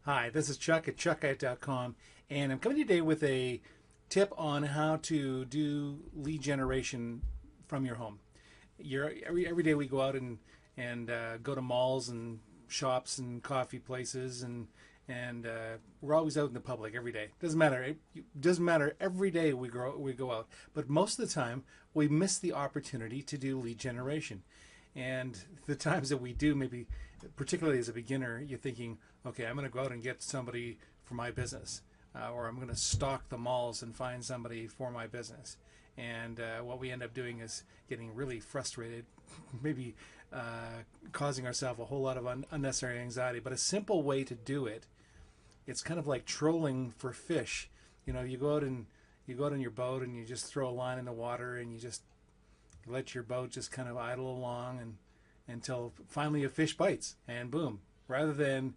Hi, this is Chuck at chuckit.com, and I'm coming today with a tip on how to do lead generation from your home. Every day we go out and go to malls and shops and coffee places and we're always out in the public every day. Doesn't matter. It doesn't matter. Every day we go out, but most of the time we miss the opportunity to do lead generation. And the times that we do, maybe particularly as a beginner, you're thinking, okay, I'm going to go out and get somebody for my business, or I'm going to stalk the malls and find somebody for my business. And what we end up doing is getting really frustrated, maybe causing ourselves a whole lot of unnecessary anxiety. But a simple way to do it, it's kind of like trolling for fish. You go out and you go out on your boat and you just throw a line in the water and you just let your boat just kind of idle along and until finally a fish bites and boom. Rather than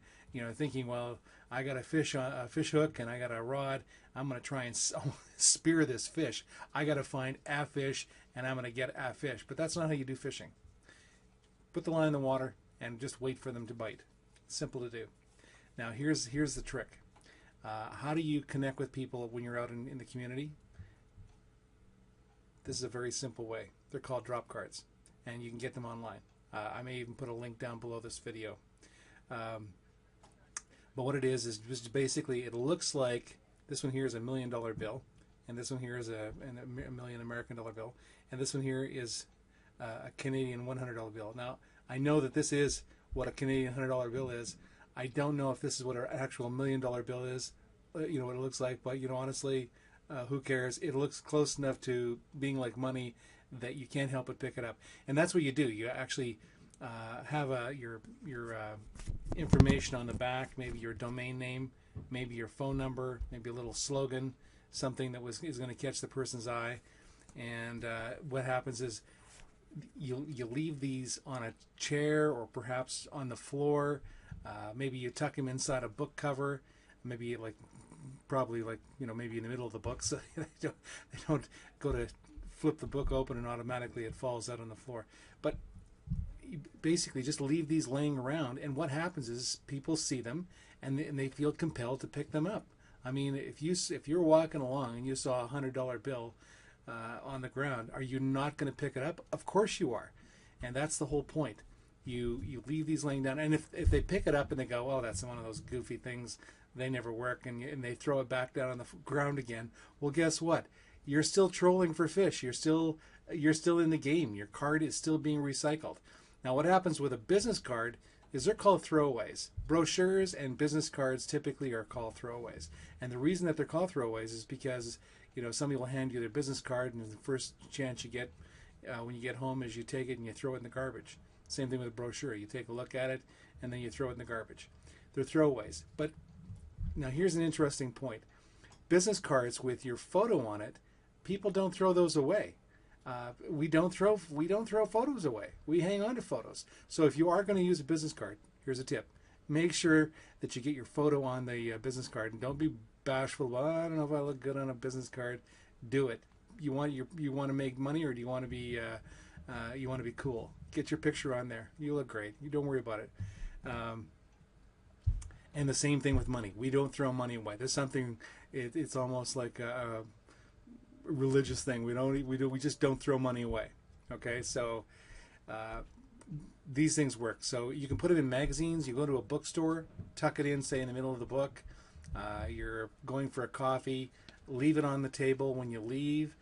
thinking, well, I got a fish hook and I got a rod, I'm going to try and spear this fish. I got to find a fish and I'm going to get a fish. But that's not how you do fishing. Put the line in the water and just wait for them to bite. Simple to do. Now here's the trick. How do you connect with people when you're out in the community? This is a very simple way. They're called drop cards, and you can get them online. I may even put a link down below this video. But what it is just basically, it looks like this one here is $1 million bill, and this one here is a million American dollar bill, and this one here is a Canadian $100 bill. Now, I know that this is what a Canadian $100 bill is. I don't know if this is what an actual $1 million bill is, what it looks like, but honestly, who cares? It looks close enough to being like money that you can't help but pick it up. And that's what you do. You actually have your information on the back, maybe your domain name, maybe your phone number, maybe a little slogan, something that is going to catch the person's eye. And what happens is you leave these on a chair or perhaps on the floor. Maybe you tuck them inside a book cover, maybe probably maybe in the middle of the book, so they don't go to flip the book open and automatically it falls out on the floor. But you basically just leave these laying around, and what happens is people see them and they feel compelled to pick them up. I mean, if you're walking along and you saw $100 bill on the ground, are you not going to pick it up? Of course you are, and that's the whole point. You leave these laying down, and if they pick it up and they go, oh, that's one of those goofy things, they never work, and they throw it back down on the ground again, well, guess what? You're still trolling for fish. You're still in the game. Your card is still being recycled. Now, what happens with a business card is they're called throwaways. Brochures and business cards typically are called throwaways, and the reason that they're called throwaways is because somebody will hand you their business card, and the first chance you get when you get home is you take it and you throw it in the garbage. Same thing with a brochure. You take a look at it and then you throw it in the garbage. They're throwaways. But now here's an interesting point. Business cards with your photo on it, people don't throw those away. We don't throw photos away. We hang on to photos. So if you are going to use a business card, here's a tip. Make sure that you get your photo on the business card, and don't be bashful. Well, I don't know if I look good on a business card. Do it. You want to make money, or do you want to be cool? Get your picture on there. You look great. You don't worry about it. And the same thing with money. We don't throw money away. There's something. It's almost like a religious thing. We just don't throw money away. Okay, so these things work. So you can put it in magazines. You go to a bookstore, tuck it in, say in the middle of the book. You're going for a coffee. Leave it on the table when you leave.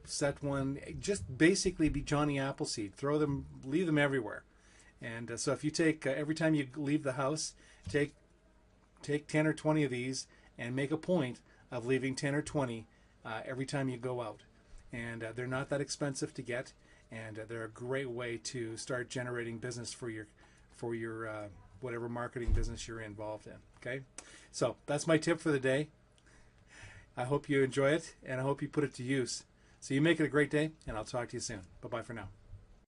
Set one. Just basically be Johnny Appleseed. Leave them everywhere. And so if you take every time you leave the house, take 10 or 20 of these and make a point of leaving 10 or 20 every time you go out. And they're not that expensive to get, and they're a great way to start generating business for your whatever marketing business you're involved in. Okay, so that's my tip for the day. I hope you enjoy it, and I hope you put it to use. So you make it a great day, and I'll talk to you soon. Bye-bye for now.